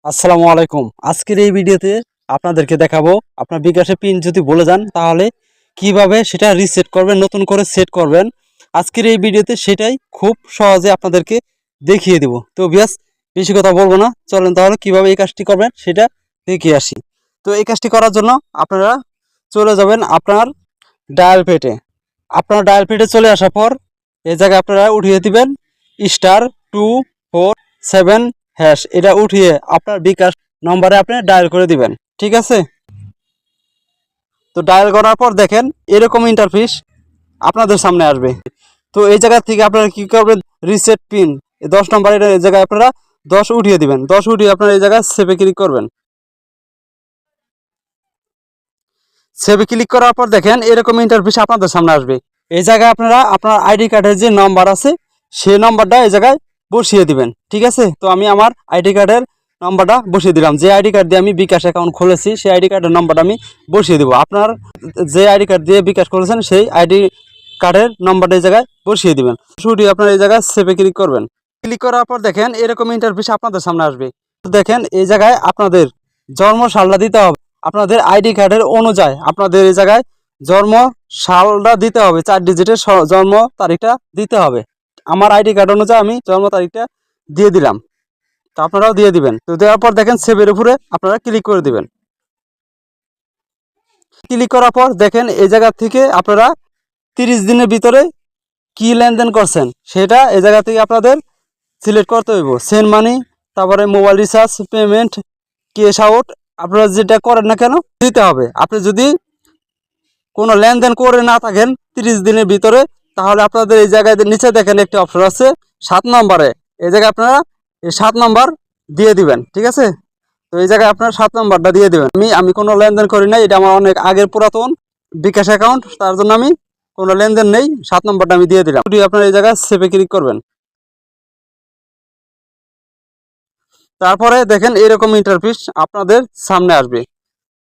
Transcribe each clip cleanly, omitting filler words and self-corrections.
আসসালামু আলাইকুম। আজকের এই ভিডিওতে আপনাদেরকে দেখাবো আপনার বিকাশে পিন যদি বলে যান তাহলে কিভাবে সেটা রিসেট করবেন, নতুন করে সেট করবেন। আজকের এই ভিডিওতে সেটাই খুব সহজে আপনাদেরকে দেখিয়ে দেব। তো বিয়াস বেশি কথা বলবো না, চলেন তাহলে কিভাবে এই কাজটি করবেন সেটা দেখিয়ে আসি। তো এই কাজটি করার জন্য আপনারা চলে যাবেন আপনার ডায়াল পেটে। আপনার ডায়াল পেটে চলে আসার পর এই জায়গায় আপনারা উঠিয়ে দিবেন *247#। এটা উঠিয়ে আপনার বিকাশ নম্বরে আপনি ডায়াল করে দিবেন, ঠিক আছে? তো ডায়াল করার পর দেখেন এরকম ইন্টারফেস আপনাদের সামনে আসবে। তো এই জায়গা থেকে আপনারা কি করবেন, রিসেট পিন 10 নম্বরের এই জায়গায় আপনারা 10 উঠিয়ে দিবেন। 10 উঠিয়ে আপনারা এই জায়গায় সেভে ক্লিক করবেন। সেভে ক্লিক করার পর দেখেন এরকম ইন্টারফেস আপনাদের সামনে আসবে। এই জায়গায় আপনারা আপনার আইডি কার্ডের যে নাম্বার আছে সেই নাম্বারটা এই জায়গায় বসিয়ে দিবেন, ঠিক আছে? তো আমি আমার আইডি কার্ডের নাম্বারটা বসিয়ে দিলাম। যে আইডি কার্ড দিয়ে আমি বিকাশ অ্যাকাউন্ট খুলেছি সেই আইডি কার্ডের নাম্বারটা আমি বসিয়ে দেবো। আপনার যে আইডি কার্ড দিয়ে বিকাশ করেছেন সেই আইডি কার্ডের নাম্বারটা এই জায়গায় বসিয়ে দিবেন। শুধু আপনার এই জায়গায় সেভে ক্লিক করবেন। ক্লিক করার পর দেখেন এরকম ইন্টারফেস আপনাদের সামনে আসবে। দেখেন এই জায়গায় আপনাদের জন্ম সালটা দিতে হবে। আপনাদের আইডি কার্ডের অনুযায়ী আপনাদের এই জায়গায় জন্ম সালটা দিতে হবে, 4 ডিজিটের জন্ম তারিখটা দিতে হবে। আমার আইডি কার্ড অনুযায়ী আমি জন্ম তারিখটা দিয়ে দিলাম, তো আপনারাও দিয়ে দিবেন। তো দেওয়ার পর দেখেন সেভের উপরে আপনারা ক্লিক করে দিবেন। ক্লিক করার পর দেখেন এই জায়গা থেকে আপনারা 30 দিনের ভিতরে কি লেনদেন করছেন সেটা এই জায়গা থেকে আপনাদের সিলেক্ট করতে হইব। সেন্ড মানি, তারপরে mobile recharge, payment, cash out, আপনারা যেটা করেন না কেন দিতে হবে। আপনি যদি কোনো লেনদেন করে না থাকেন 30 দিনের ভিতরে, তাহলে আপনাদের এই জায়গায় নিচে দেখেন একটি অপশন আছে 7 নম্বরে। এই জায়গায় আপনারা এই 7 নম্বর দিয়ে দিবেন, ঠিক আছে? তো এই জায়গায় আপনারা 7 নম্বরটা দিয়ে দিবেন। আমি কোনো লেনদেন করি নাই, এটা আমার অনেক আগের পুরাতন বিকাশ অ্যাকাউন্ট, তার জন্য আমি কোনো লেনদেন নেই। 7 নম্বরটা আমি দিয়ে দিলাম। আপনারা এই জায়গায় সেভে ক্লিক করবেন। তারপরে দেখেন এরকম ইন্টারফেস আপনাদের সামনে আসবে।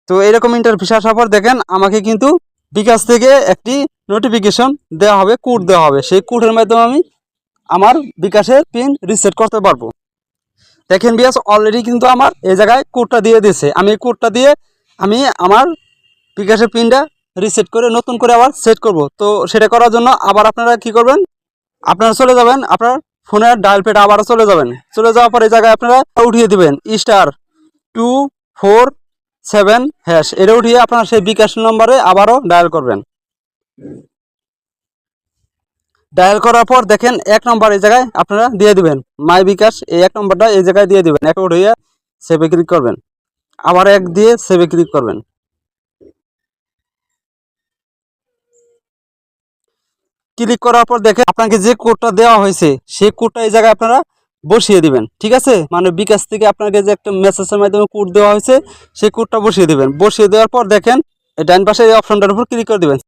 তো এরকম ইন্টারফেস আসার পর দেখেন আমাকে কিন্তু বিকাশ থেকে একটি নোটিফিকেশন দেওয়া হবে, কোড দেওয়া হবে। সেই কোডের মাধ্যমে আমি আমার বিকাশের পিন রিসেট করতে পারবো। দেখেন বিকাশ অলরেডি কিন্তু আমার এই জায়গায় কোডটা দিয়ে দিয়েছে। আমি এই কোডটা দিয়ে আমি আমার বিকাশের পিনটা রিসেট করে নতুন করে আবার সেট করব। তো সেটা করার জন্য আবার আপনারা কি করবেন, আপনারা চলে যাবেন আপনার ফোনের ডায়াল পেটে, আবারও চলে যাবেন। চলে যাওয়ার পর এই জায়গায় আপনারা উঠিয়ে দিবেন *247#। এটা উঠিয়ে আপনার সেই বিকাশ নম্বরে আবারও ডায়াল করবেন। ডায়াল করার পর দেখেন 1 নম্বর এই জায়গায় আপনারা দিয়ে দিবেন, মাই বিকাশ। এই 1 নম্বরটা এই জায়গায় দিয়ে দিবেন। এক উঠিয়ে সেভে ক্লিক করবেন, আবার 1 দিয়ে সেভে ক্লিক করবেন। ক্লিক করার পর দেখেন আপনাকে যে কোডটা দেওয়া হয়েছে সেই কোডটা এই জায়গায় আপনারা বসিয়ে দিবেন, ঠিক আছে? মানে বিকাশ থেকে আপনাকে যে একটা মেসেজের মাধ্যমে কোড দেওয়া হয়েছে সেই কোডটা বসিয়ে দিবেন। বসিয়ে দেওয়ার পর দেখেন ডান পাশে এই অপশনটার উপর ক্লিক করে দিবেন।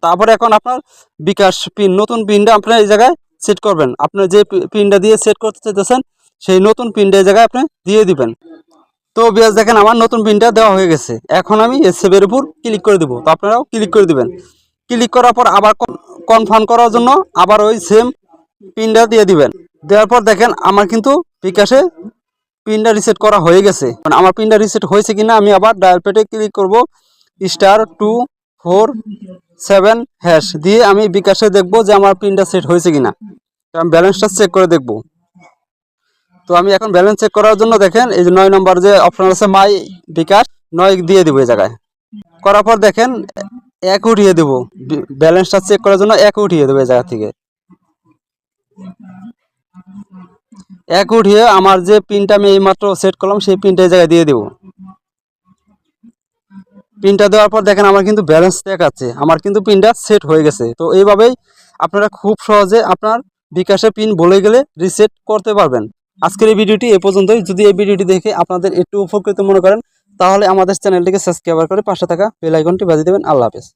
তারপরে এখন আপনার বিকাশ পিন, নতুন পিনটা আপনার এই জায়গায় সেট করবেন। আপনার যে পিনটা দিয়ে সেট করতে চাইতেছেন সেই নতুন পিনটা এই জায়গায় আপনি দিয়ে দিবেন। তো বিয়াস দেখেন আমার নতুন পিনটা দেওয়া হয়ে গেছে। এখন আমি সেভের উপর ক্লিক করে দেবো, তো আপনারাও ক্লিক করে দিবেন। ক্লিক করার পর আবার কনফার্ম করার জন্য আবার ওই সেম পিনটা দিয়ে দিবেন। দেওয়ার পর দেখেন আমার কিন্তু বিকাশে পিনটা রিসেট করা হয়ে গেছে। মানে আমার পিনটা রিসেট হয়েছে কিনা আমি আবার ডায়াল পেটে ক্লিক করব, *247# দিয়ে আমি বিকাশে দেখবো যে আমার পিনটা সেট হয়েছে কিনা। আমি ব্যালেন্সটা চেক করে দেখব। তো আমি এখন ব্যালেন্স চেক করার জন্য দেখেন এই যে 9 নম্বর যে অপশন আছে মাই বিকাশ, 9 দিয়ে দেবো এই জায়গায়। করার পর দেখেন 1 উঠিয়ে দেবো, ব্যালেন্সটা চেক করার জন্য 1 উঠিয়ে দেবো এই জায়গা থেকে। 1 উঠিয়ে আমার যে পিনটা আমি এইমাত্র সেট করলাম সেই পিনটা এই জায়গায় দিয়ে দেবো। পিনটা দেওয়ার পর দেখেন আমার কিন্তু ব্যালেন্স দেখাচ্ছে, আমার কিন্তু পিনটা সেট হয়ে গেছে। তো এইভাবেই আপনারা খুব সহজে আপনার বিকাশে পিন বলে গেলে রিসেট করতে পারবেন। আজকের এই ভিডিওটি এ পর্যন্তই। যদি এই ভিডিওটি দেখে আপনাদের একটু উপকৃত মনে করেন তাহলে আমাদের চ্যানেলটিকে সাবস্ক্রাইব করে পাশে থাকা বেল আইকনটি বাজিয়ে দেবেন। আল্লাহ হাফেজ।